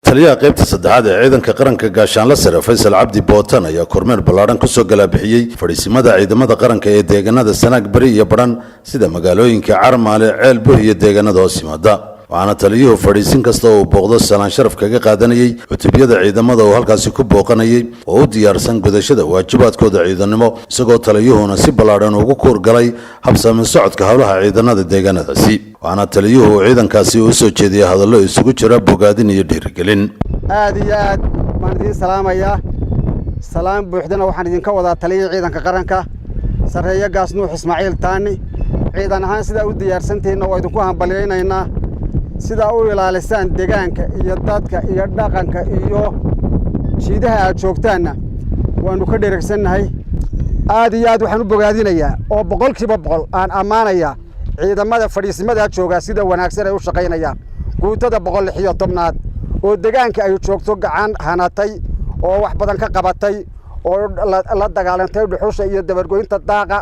taliyaha qaybta saddexaad ee ciidanka qaranka gaashaanle sare Faysal Cabdi Bootan ayaa kormeer ballaaran ku soo galabixiyay fadhiisimada ciidamada qaranka ee deegaanada Sanaag Bari iyo Badhan sida magaalooyinka Carmaale, Ceelbuur iyo deegaanada Hoosimaada. waxaana taliyuhu fadhiisin kasta oo booqdo salaan sharaf kaga qaadanayay cutubiyada ciidamada oo halkaasi ku booqanayay oo u diyaarsan gudashada waajibaadkooda ciidanimo, isagoo taliyuhuna si ballaaran ugu koorgalay habsami socodka howlaha ciidanada deegaanadaasi. waxaana taliyuhu ciidankaasi u soo jeediyay hadallo isugu jira bogaadin iyo dhiirigelin. aad iyo aad baan idin salaamayaa. salaam buuxdana waxaan idinka wadaa taliyaha ciidanka qaranka Sareeya Gaas Nuux Ismaaciil Taani. ciidan ahaan sida u diyaarsantihiin oo idinku hambalyeynayna sida u ilaalisaan deegaanka iyo dadka iyo dhaqanka iyo jiidaha aad joogtaanna waanu ka dheregsannahay. aad iyo aad waxaan u bogaadinayaa oo boqolkiiba boqol aan ammaanayaa ciidamada fadhiisimada jooga sida wanaagsan ay u shaqaynayaan. guutada 116aad oo deegaanka ay joogto gacan hanatay oo wax badan ka qabatay oo la dagaalantay dhuxusha iyo dabargoynta daaqa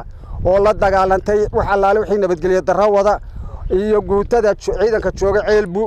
oo la dagaalantay wax allaale wixii nabadgelyo darro wada iyo guutada ciidanka jooga Ceelbu,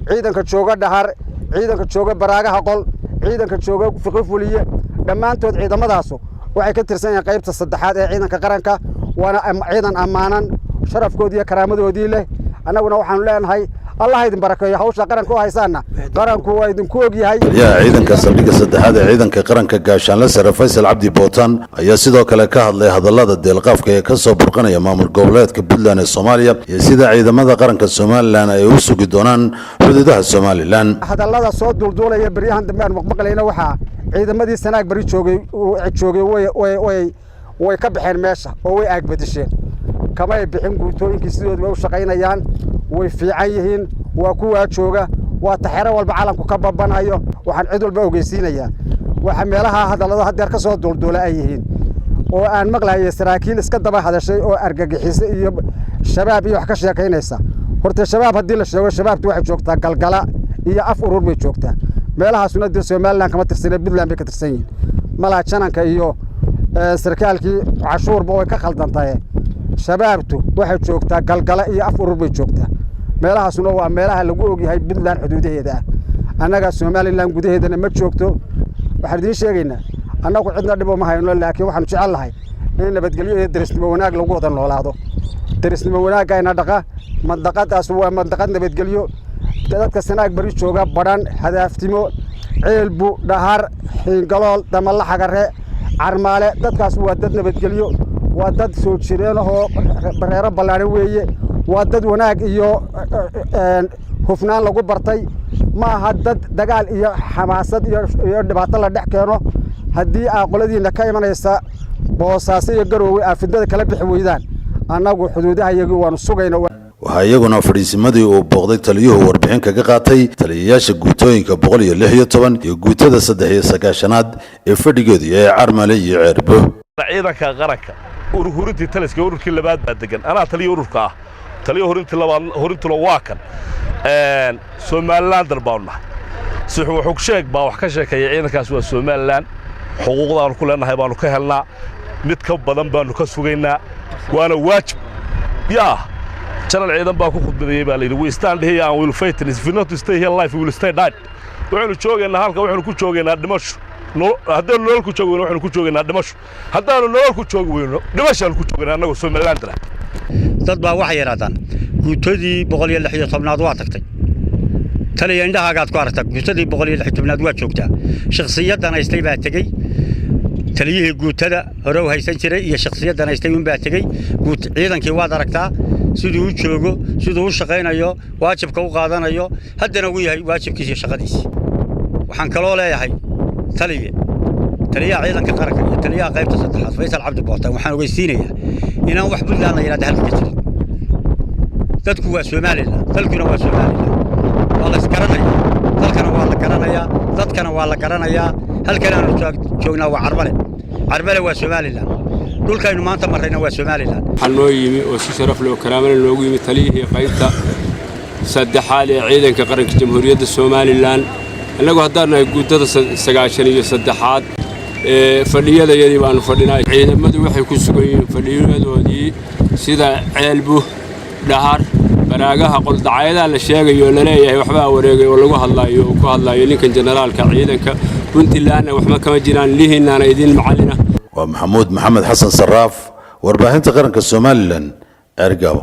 ciidanka jooga Dhahar, ciidanka jooga Baraagaha Qol, ciidanka jooga Fiqifuliye, dhammaantood ciidamadaas waxay ka tirsan yihiin qaybta saddexaad ee ciidanka qaranka. waana ciidan amaanan sharafkoodii iyo karaamadoodii leh. annaguna waxaan leenahay Allah idin barakeeyo hawsha qaranka oo haysaana qaranku waa idin ku ogyahay. taliyaha ciidanka saldhigga saddexaad ee ciidanka qaranka gaashaanle sare Faysal Cabdi Bootan ayaa sidoo kale ka hadlay hadallada deelqaafka ee ka soo burqanaya maamul goboleedka Puntland ee Soomaaliya iyo sida ciidamada qaranka Soomaaliland ay u sugi doonaan xuduudaha Soomaaliland. hadallada soo dulduulaya bariyahan dambe aan maqmaqlayna waxa ciidamadii Sanaag Bari joogay way ka baxeen meesha oo way aagbadisheen. kama ay bixin guutooyinkii sidooda u shaqaynayaan, way fiican yihiin, waa kuwa jooga, waa taxeero walba calanku ka babanayo. waxaan cid walba ogeysiinayaa waxa meelaha hadallada hadeer ka soo dulduula ay yihiin oo aan maqlaayay saraakiil iska daba hadashay oo argagixisay iyo shabaab iyo wax ka sheekaynaysa. horta shabaab haddii la sheego shabaabtu waxay joogtaa Galgala iyo af urur bay joogtaa. meelahaasuna dee Soomaaliland kama tirsanay, Puntland bay ka tirsan yihiin. malaa jananka iyo sarkaalkii cashuurba way ka khaldantahay. shabaabtu waxay joogtaa Galgala iyo af urur bay joogtaa. meelahaasuna waa meelaha lagu ogyahay Puntland xuduudaheeda. annaga Soomaaliland gudaheedana ma joogto. waxaan idin sheegaynaa annagu cidna dhib ma hayno, laakiin waxaan jecel lahay in nabadgelyo iyo darisnimo wanaag lagu wada noolaado. darisnimo wanaag ayna dhaqa mandaqadaas waa mandaqad nabadgelyo. dadka Sanaag Bari jooga Badhan, Hadaaftimo, Ceelbu, Dhahar, Xiingalool, Damalla Xagare, Carmaale, dadkaas waa dad nabadgelyo, waa dad soo jireen oo bareero ballaaran weeye, waa dad wanaag iyo hufnaan lagu bartay. ma aha dad dagaal iyo xamaasad iyo dhibaato la dhex keeno. haddii aqooladiina ka imanaysa Boosaaso iyo Garowe afidada kala bixi weydaan, annagu xuduudaha iyagu waanu sugaynaa. waxaa iyaguna fadhiisimadii uu booqday taliyuhu warbixin kaga qaatay taliyayaasha guutooyinka 116 iyo guutada 9aad ee fadhigeedu ee Carmaale iyo Ceelbu. ciidanka qaranka ururintii taliska ururkii labaad baa degan. anaa taliyo ururka ah. taliyo horintii labaad horintuna waa kan Soomaaliland dalbaana si wuxuu sheeg baa wax ka sheekay ciidankaas waa Soomaaliland. xuquuqdaan ku leenahay baanu ka helnaa, mid ka badan baanu ka sugaynaa, waana waajib. janal ciidan baa ku khudbadeeyay baa leeyahay we stand here and will fight. if we not stay here life we will stay dead. waxaanu joogaynaa halka, waxaanu ku joogaynaa dhimasho. haddaan nolol ku joogayno waxaanu ku joogaynaa dhimasho. haddaanu nolol ku joogi weyno dhimashaanu ku joogaynaa annagu Soomaaliland. dad baa waxay yiraahdaan guutadii 116aad waa tagtay. taliya indhahaagaad ku aragtaa guutadii 116aad waa joogtaa. shakhsiyadan haystay baa tagay. taliyihii guutada hore u haysan jiray iyo shakhsiyadan haystay un baa tagay. ciidankii waad aragtaa siduu u joogo, siduu u shaqaynayo, waajibka u qaadanayo, haddana uu yahay waajibkiisa shaqadiisa. waxaan kaloo leeyahay taliyaha ciidanka qaranka iyo taliyaha qaybta saddexaad Faysal Cabdi Bootan waxaan ogeysiinayaa inaan wax Puntland la yiraahdo halka jirin. dadku waa Soomaaliland, dalkuna waa Soomaaliland. waa la isgaranayaa, dalkana waa la garanayaa, dadkana waa la garanayaa. halkan aanu joognaa waa Carmaale waa Soomaaliland. dhulkaynu maanta marayna waa Soomaaliland. waxaan noo yimi oo si sharaf leh oo karaamana loogu yimi taliyihii qaybta saddexaad ee ciidanka qaranka Jamhuuriyadda Soomaaliland. annagu haddaan nahay guutada 9aad fadhiyadayadii baanu fadhinaa. ciidamadu waxay ku sugan yihiin fadhiyadoodii sida Ceelbu, Dhahar, baraagaha qoldacayadaha la sheegayo la leeyahay waxbaa wareegay oo lagu hadlaayo oo ku hadlaayo ninkan generaalka ciidanka puntlandna waxba kama jiraan lihiinaana idin macallina waa maxamuud maxamed xasan saraaf warbaahinta qaranka Soomaaliland ergabo